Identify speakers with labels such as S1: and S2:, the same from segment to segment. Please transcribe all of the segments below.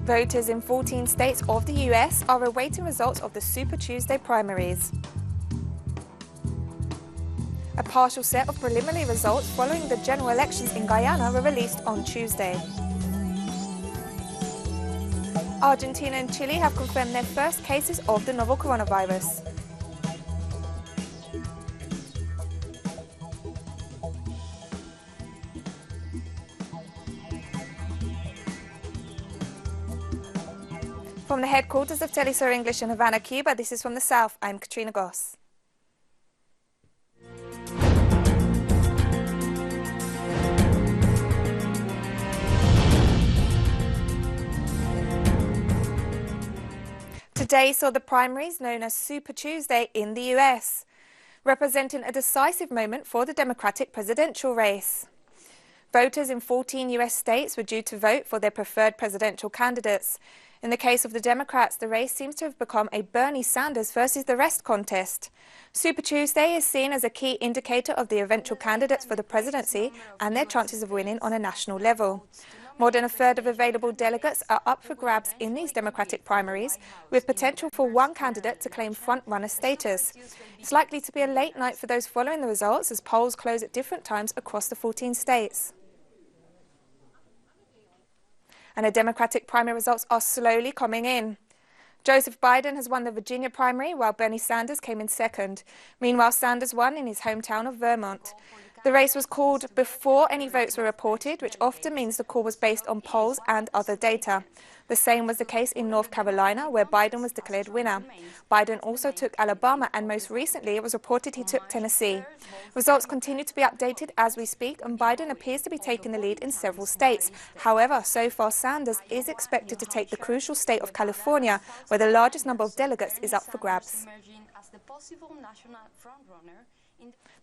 S1: Voters in 14 states of the US are awaiting results of the Super Tuesday primaries. A partial set of preliminary results following the general elections in Guyana were released on Tuesday. Argentina and Chile have confirmed their first cases of the novel coronavirus. From the headquarters of Telesur English in Havana, Cuba, this is From the South. I'm Katrina Goss. Today saw the primaries known as Super Tuesday in the US, representing a decisive moment for the Democratic presidential race. Voters in 14 US states were due to vote for their preferred presidential candidates. In the case of the Democrats, the race seems to have become a Bernie Sanders versus the rest contest. Super Tuesday is seen as a key indicator of the eventual candidates for the presidency and their chances of winning on a national level. More than a third of available delegates are up for grabs in these Democratic primaries, with potential for one candidate to claim front-runner status. It's likely to be a late night for those following the results as polls close at different times across the 14 states. And the Democratic primary results are slowly coming in. Joseph Biden has won the Virginia primary, while Bernie Sanders came in second. Meanwhile, Sanders won in his hometown of Vermont. The race was called before any votes were reported, which often means the call was based on polls and other data. The same was the case in North Carolina, where Biden was declared winner. Biden also took Alabama, and most recently it was reported he took Tennessee. Results continue to be updated as we speak, and Biden appears to be taking the lead in several states. However, so far Sanders is expected to take the crucial state of California, where the largest number of delegates is up for grabs.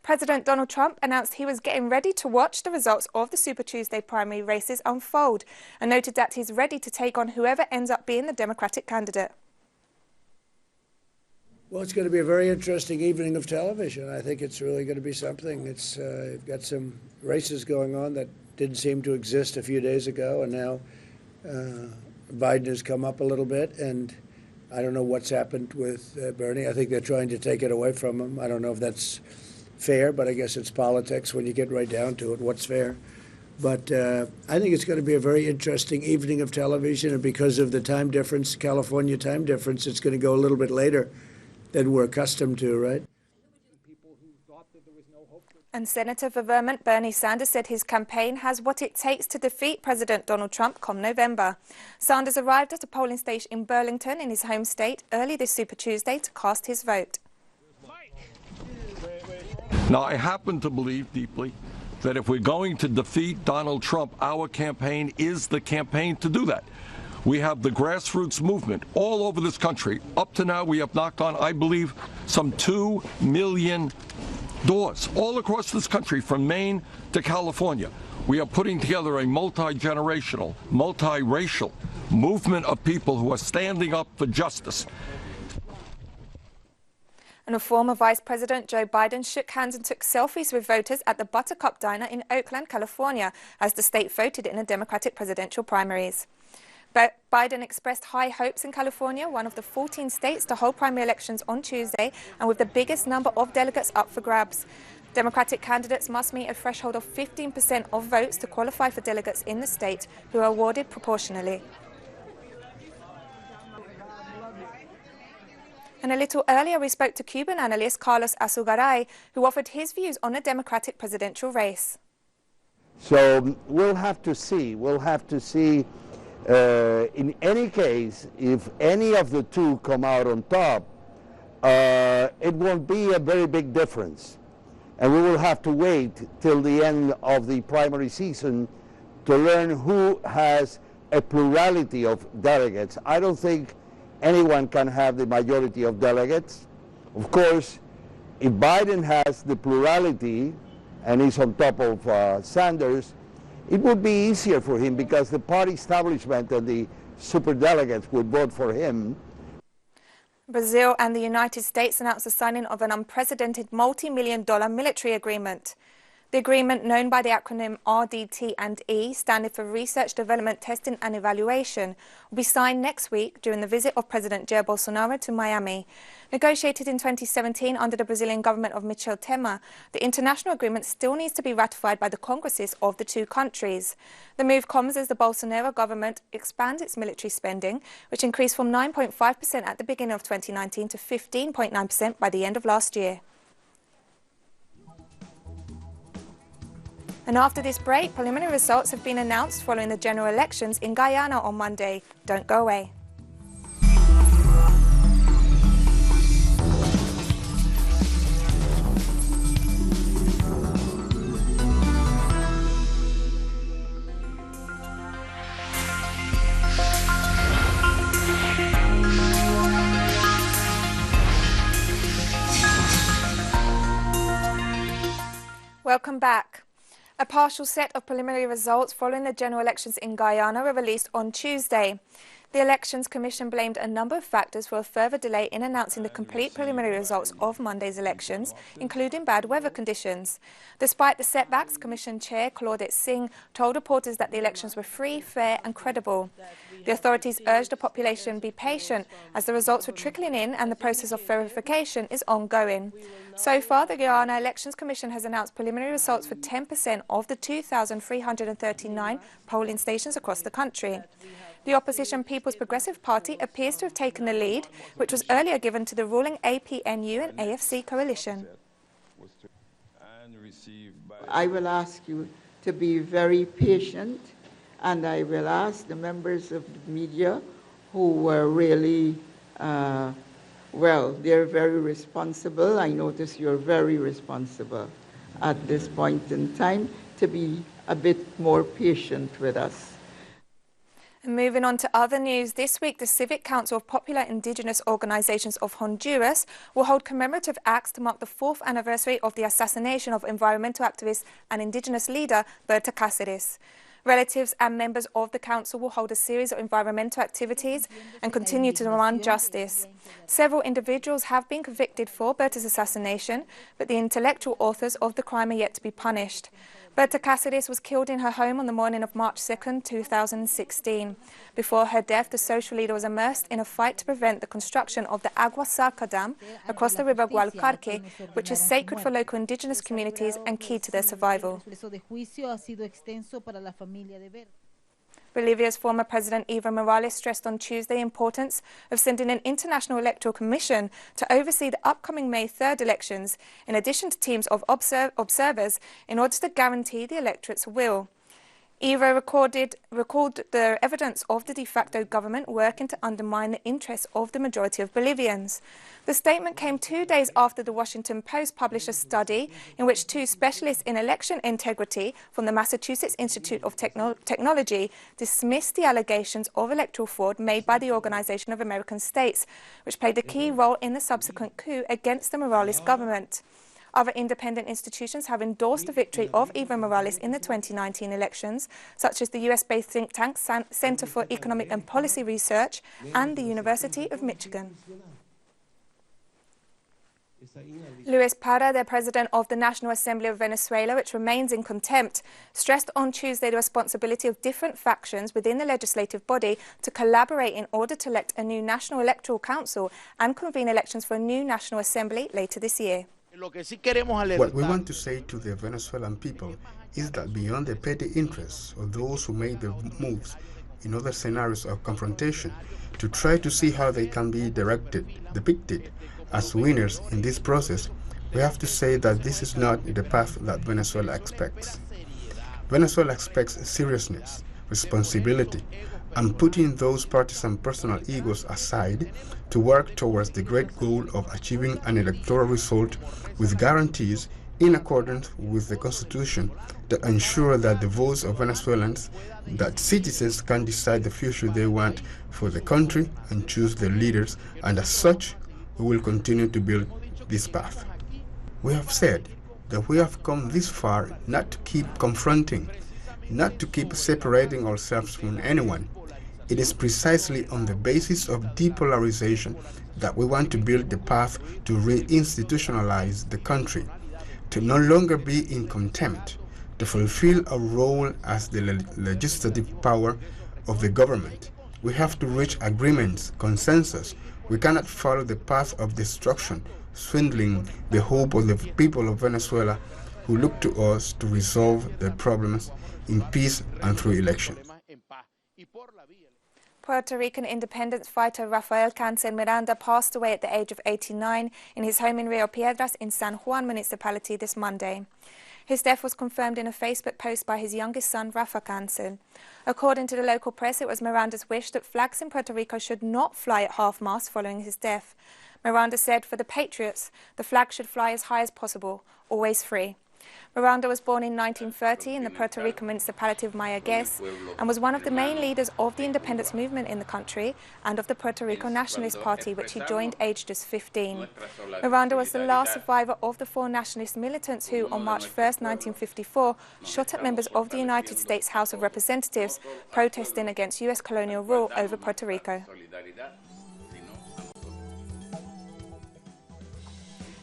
S1: President Donald Trump announced he was getting ready to watch the results of the Super Tuesday primary races unfold and noted that he's ready to take on whoever ends up being the Democratic candidate.
S2: Well, it's going to be a very interesting evening of television. I think it's really going to be something. It's got some races going on that didn't seem to exist a few days ago, and now Biden has come up a little bit, and I don't know what's happened with Bernie. I think they're trying to take it away from him. I don't know if that's fair, but I guess it's politics when you get right down to it, what's fair. But I think it's going to be a very interesting evening of television, and because of the time difference, California time difference, it's going to go a little bit later than we're accustomed to, right?
S1: And Senator for Vermont Bernie Sanders said his campaign has what it takes to defeat President Donald Trump come November. Sanders arrived at a polling station in Burlington in his home state early this Super Tuesday to cast his vote.
S3: Now, I happen to believe deeply that if we're going to defeat Donald Trump, our campaign is the campaign to do that. We have the grassroots movement all over this country. Up to now, we have knocked on, I believe, some 2 million doors all across this country, from Maine to California. We are putting together a multi-generational, multi-racial movement of people who are standing up for justice.
S1: And a former Vice President Joe Biden shook hands and took selfies with voters at the Buttercup Diner in Oakland, California, as the state voted in the Democratic presidential primaries. But Biden expressed high hopes in California, one of the 14 states to hold primary elections on Tuesday, and with the biggest number of delegates up for grabs. Democratic candidates must meet a threshold of 15% of votes to qualify for delegates in the state, who are awarded proportionally. And a little earlier, we spoke to Cuban analyst Carlos Azugaray, who offered his views on the Democratic presidential race.
S4: So we'll have to see. We'll have to see, in any case, if any of the two come out on top, it won't be a very big difference. And we will have to wait till the end of the primary season to learn who has a plurality of delegates. I don't think anyone can have the majority of delegates. Of course, if Biden has the plurality and is on top of Sanders, it would be easier for him because the party establishment and the superdelegates would vote for him.
S1: Brazil and the United States announced the signing of an unprecedented multi-million-dollar military agreement. The agreement, known by the acronym RDT&E, standing for Research, Development, Testing and Evaluation, will be signed next week during the visit of President Jair Bolsonaro to Miami. Negotiated in 2017 under the Brazilian government of Michel Temer, the international agreement still needs to be ratified by the Congresses of the two countries. The move comes as the Bolsonaro government expands its military spending, which increased from 9.5% at the beginning of 2019 to 15.9% by the end of last year. And after this break, preliminary results have been announced following the general elections in Guyana on Monday. Don't go away. Welcome back. A partial set of preliminary results following the general elections in Guyana were released on Tuesday. The Elections Commission blamed a number of factors for a further delay in announcing the complete preliminary results of Monday's elections, including bad weather conditions. Despite the setbacks, Commission Chair Claudette Singh told reporters that the elections were free, fair and credible. The authorities urged the population be patient as the results were trickling in and the process of verification is ongoing. So far, the Guyana Elections Commission has announced preliminary results for 10% of the 2,339 polling stations across the country. The opposition People's Progressive Party appears to have taken the lead, which was earlier given to the ruling APNU and AFC coalition.
S5: I will ask you to be very patient, and I will ask the members of the media who were really, well, they're very responsible. I notice you're very responsible at this point in time, to be a bit more patient with us.
S1: Moving on to other news, this week the Civic Council of Popular Indigenous Organizations of Honduras will hold commemorative acts to mark the 4th anniversary of the assassination of environmental activist and indigenous leader Berta Cáceres. Relatives and members of the council will hold a series of environmental activities and continue to demand justice. Several individuals have been convicted for Berta's assassination, but the intellectual authors of the crime are yet to be punished. Berta Cáceres was killed in her home on the morning of March 2, 2016. Before her death, the social leader was immersed in a fight to prevent the construction of the Agua Zarca Dam across the river Gualcarque, which is sacred for local indigenous communities and key to their survival. Bolivia's former President Evo Morales stressed on Tuesday the importance of sending an international electoral commission to oversee the upcoming May 3rd elections, in addition to teams of observers, in order to guarantee the electorate's will. Evo recalled the evidence of the de facto government working to undermine the interests of the majority of Bolivians. The statement came 2 days after the Washington Post published a study in which 2 specialists in election integrity from the Massachusetts Institute of Technology dismissed the allegations of electoral fraud made by the Organization of American States, which played a key role in the subsequent coup against the Morales government. Other independent institutions have endorsed the victory of Evo Morales in the 2019 elections, such as the US-based think tank Center for Economic and Policy Research and the University of Michigan. Luis Parra, the president of the National Assembly of Venezuela, which remains in contempt, stressed on Tuesday the responsibility of different factions within the legislative body to collaborate in order to elect a new National Electoral Council and convene elections for a new National Assembly later this year.
S6: What we want to say to the Venezuelan people is that beyond the petty interests of those who made the moves in other scenarios of confrontation to try to see how they can be depicted as winners in this process, we have to say that this is not the path that Venezuela expects. Venezuela expects seriousness, responsibility, and putting those partisan personal egos aside to work towards the great goal of achieving an electoral result with guarantees in accordance with the Constitution that ensure that the votes of Venezuelans, that citizens can decide the future they want for the country and choose their leaders, and as such, we will continue to build this path. We have said that we have come this far not to keep confronting, not to keep separating ourselves from anyone. It is precisely on the basis of depolarization that we want to build the path to reinstitutionalize the country. to no longer be in contempt, to fulfill a role as the legislative power of the government. We have to reach agreements, consensus. We cannot follow the path of destruction, swindling the hope of the people of Venezuela who look to us to resolve their problems in peace and through elections.
S1: Puerto Rican independence fighter Rafael Cancel Miranda passed away at the age of 89 in his home in Rio Piedras in San Juan municipality this Monday. His death was confirmed in a Facebook post by his youngest son, Rafa Cancel. According to the local press, it was Miranda's wish that flags in Puerto Rico should not fly at half-mast following his death. Miranda said, "For the patriots, the flag should fly as high as possible, always free." Miranda was born in 1930 in the Puerto Rican municipality of Mayaguez and was one of the main leaders of the independence movement in the country and of the Puerto Rico Nationalist Party, which he joined aged just 15. Miranda was the last survivor of the 4 nationalist militants who, on March 1, 1954, shot at members of the United States House of Representatives protesting against U.S. colonial rule over Puerto Rico.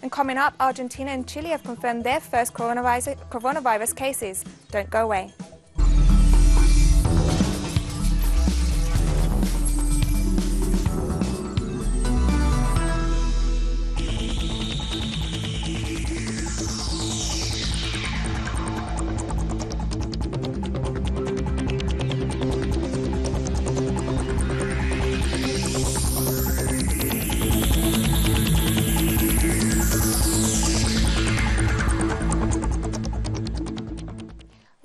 S1: And coming up, Argentina and Chile have confirmed their first coronavirus cases. Don't go away.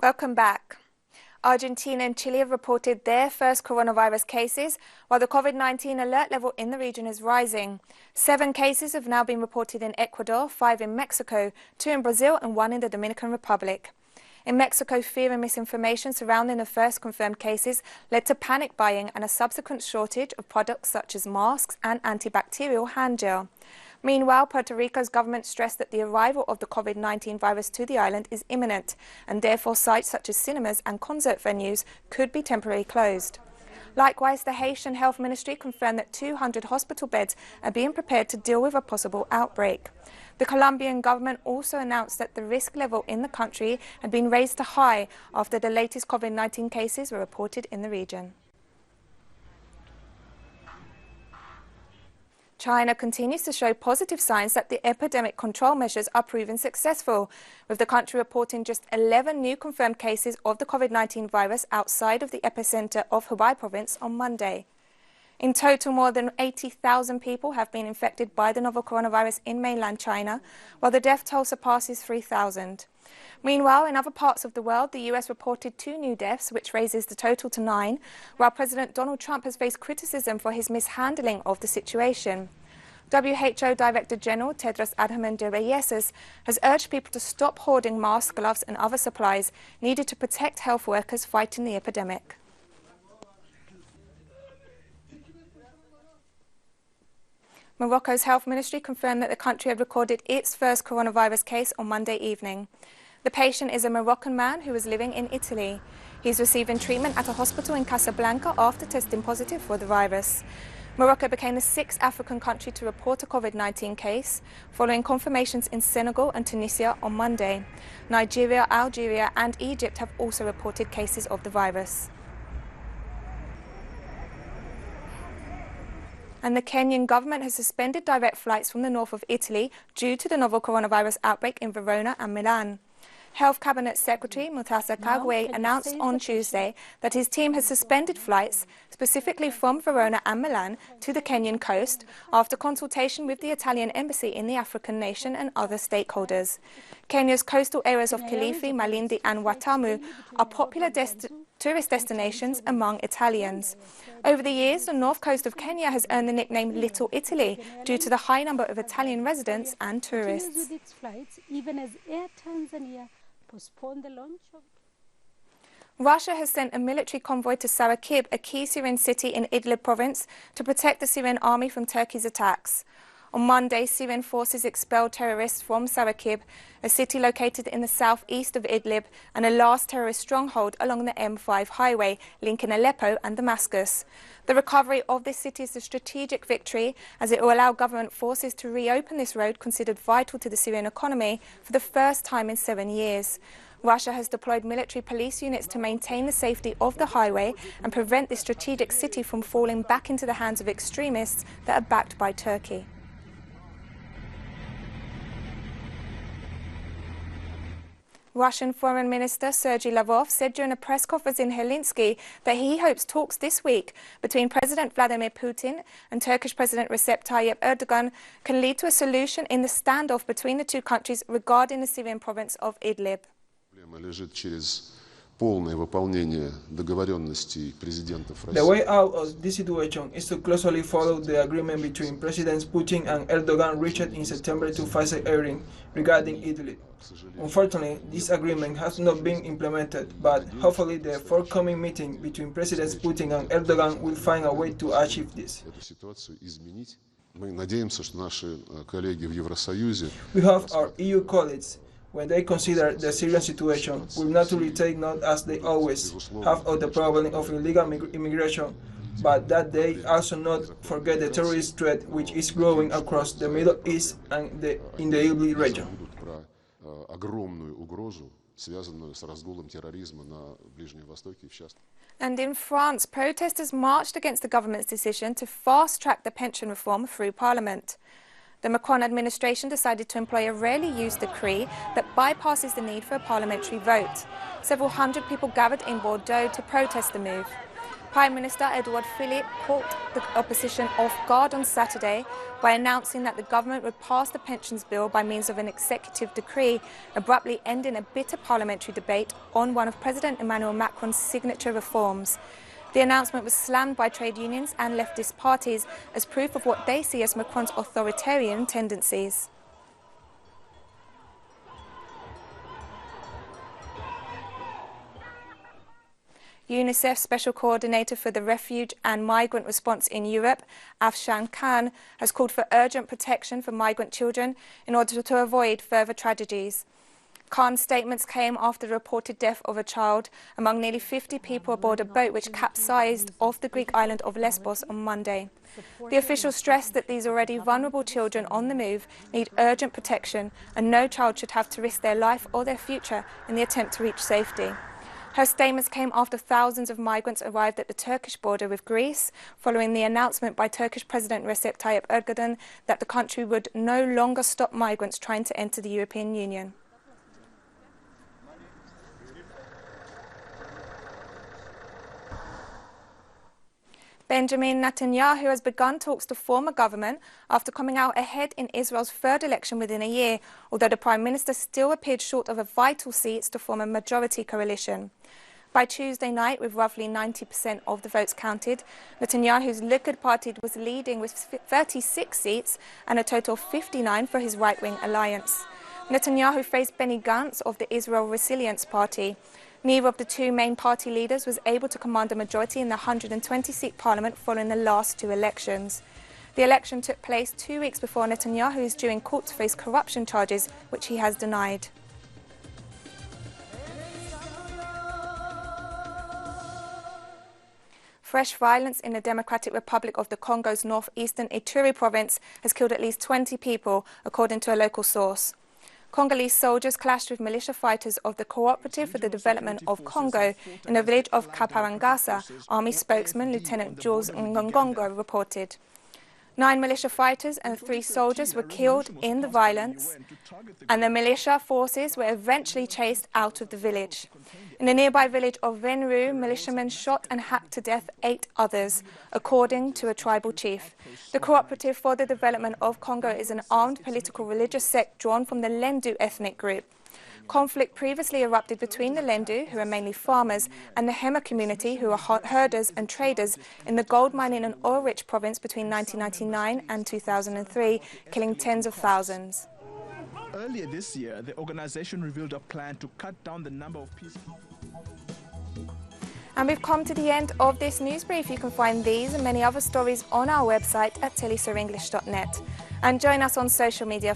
S1: Welcome back. Argentina and Chile have reported their first coronavirus cases, while the COVID-19 alert level in the region is rising. 7 cases have now been reported in Ecuador, 5 in Mexico, 2 in Brazil and 1 in the Dominican Republic. In Mexico, fear and misinformation surrounding the first confirmed cases led to panic buying and a subsequent shortage of products such as masks and antibacterial hand gel. Meanwhile, Puerto Rico's government stressed that the arrival of the COVID-19 virus to the island is imminent, and therefore sites such as cinemas and concert venues could be temporarily closed. Likewise, the Haitian Health Ministry confirmed that 200 hospital beds are being prepared to deal with a possible outbreak. The Colombian government also announced that the risk level in the country had been raised to high after the latest COVID-19 cases were reported in the region. China continues to show positive signs that the epidemic control measures are proving successful, with the country reporting just 11 new confirmed cases of the COVID-19 virus outside of the epicenter of Hubei province on Monday. In total, more than 80,000 people have been infected by the novel coronavirus in mainland China, while the death toll surpasses 3,000. Meanwhile, in other parts of the world, the US reported 2 new deaths, which raises the total to 9, while President Donald Trump has faced criticism for his mishandling of the situation. WHO Director General Tedros Adhanom Ghebreyesus has urged people to stop hoarding masks, gloves and other supplies needed to protect health workers fighting the epidemic. Morocco's health ministry confirmed that the country had recorded its first coronavirus case on Monday evening. The patient is a Moroccan man who was living in Italy. He's receiving treatment at a hospital in Casablanca after testing positive for the virus. Morocco became the 6th African country to report a COVID-19 case, following confirmations in Senegal and Tunisia on Monday. Nigeria, Algeria and Egypt have also reported cases of the virus. And the Kenyan government has suspended direct flights from the north of Italy due to the novel coronavirus outbreak in Verona and Milan. Health Cabinet Secretary Mutasa Kagwe announced on Tuesday that his team has suspended flights, specifically from Verona and Milan, to the Kenyan coast after consultation with the Italian embassy in the African nation and other stakeholders. Kenya's coastal areas of Kilifi, Malindi and Watamu are popular tourist destinations among Italians. Over the years, the north coast of Kenya has earned the nickname Little Italy due to the high number of Italian residents and tourists. Russia has sent a military convoy to Sarakib, a key Syrian city in Idlib province, to protect the Syrian army from Turkey's attacks. On Monday, Syrian forces expelled terrorists from Sarakib, a city located in the southeast of Idlib and a last terrorist stronghold along the M5 highway linking Aleppo and Damascus. The recovery of this city is a strategic victory, as it will allow government forces to reopen this road considered vital to the Syrian economy for the first time in 7 years. Russia has deployed military police units to maintain the safety of the highway and prevent this strategic city from falling back into the hands of extremists that are backed by Turkey. Russian Foreign Minister Sergei Lavrov said during a press conference in Helsinki that he hopes talks this week between President Vladimir Putin and Turkish President Recep Tayyip Erdogan can lead to a solution in the standoff between the two countries regarding the Syrian province of Idlib.
S7: The way out of this situation is to closely follow the agreement between Presidents Putin and Erdogan reached in September 2018 regarding Idlib. Unfortunately, this agreement has not been implemented, but hopefully the forthcoming meeting between Presidents Putin and Erdogan will find a way to achieve this. We hope our EU colleagues, when they consider the Syrian situation, will naturally take note, as they always have, of the problem of illegal immigration, but that they also not forget the terrorist threat which is growing across the Middle East and in the Idlib region.
S1: And in France, protesters marched against the government's decision to fast-track the pension reform through Parliament. The Macron administration decided to employ a rarely used decree that bypasses the need for a parliamentary vote. Several hundred people gathered in Bordeaux to protest the move. Prime Minister Edouard Philippe caught the opposition off guard on Saturday by announcing that the government would pass the pensions bill by means of an executive decree, abruptly ending a bitter parliamentary debate on one of President Emmanuel Macron's signature reforms. The announcement was slammed by trade unions and leftist parties as proof of what they see as Macron's authoritarian tendencies. UNICEF Special Coordinator for the Refugee and Migrant Response in Europe, Afshan Khan, has called for urgent protection for migrant children in order to avoid further tragedies. Khan's statements came after the reported death of a child among nearly 50 people aboard a boat which capsized off the Greek island of Lesbos on Monday. The official stressed that these already vulnerable children on the move need urgent protection and no child should have to risk their life or their future in the attempt to reach safety. Her statements came after thousands of migrants arrived at the Turkish border with Greece, following the announcement by Turkish President Recep Tayyip Erdogan that the country would no longer stop migrants trying to enter the European Union. Benjamin Netanyahu has begun talks to form a government after coming out ahead in Israel's third election within a year, although the Prime Minister still appeared short of a vital seats to form a majority coalition. By Tuesday night, with roughly 90% of the votes counted, Netanyahu's Likud party was leading with 36 seats and a total of 59 for his right-wing alliance. Netanyahu faced Benny Gantz of the Israel Resilience Party. Neither of the two main party leaders was able to command a majority in the 120-seat parliament following the last two elections. The election took place 2 weeks before Netanyahu is due in court to face corruption charges, which he has denied. Fresh violence in the Democratic Republic of the Congo's northeastern Ituri province has killed at least 20 people, according to a local source. Congolese soldiers clashed with militia fighters of the Cooperative for the Development of Congo in the village of Kaparangasa, Army spokesman Lieutenant Jules Ngongongo reported. 9 militia fighters and 3 soldiers were killed in the violence, and the militia forces were eventually chased out of the village. In the nearby village of Venru, militiamen shot and hacked to death 8 others, according to a tribal chief. The Cooperative for the Development of Congo is an armed political religious sect drawn from the Lendu ethnic group. Conflict previously erupted between the Lendu, who are mainly farmers, and the Hema community, who are herders and traders, in the gold mining and oil-rich province between 1999 and 2003, killing tens of thousands.
S8: Earlier this year, the organization revealed a plan to cut down the number of peacekeepers.
S1: And we've come to the end of this news brief. You can find these and many other stories on our website at telesurenglish.net. And join us on social media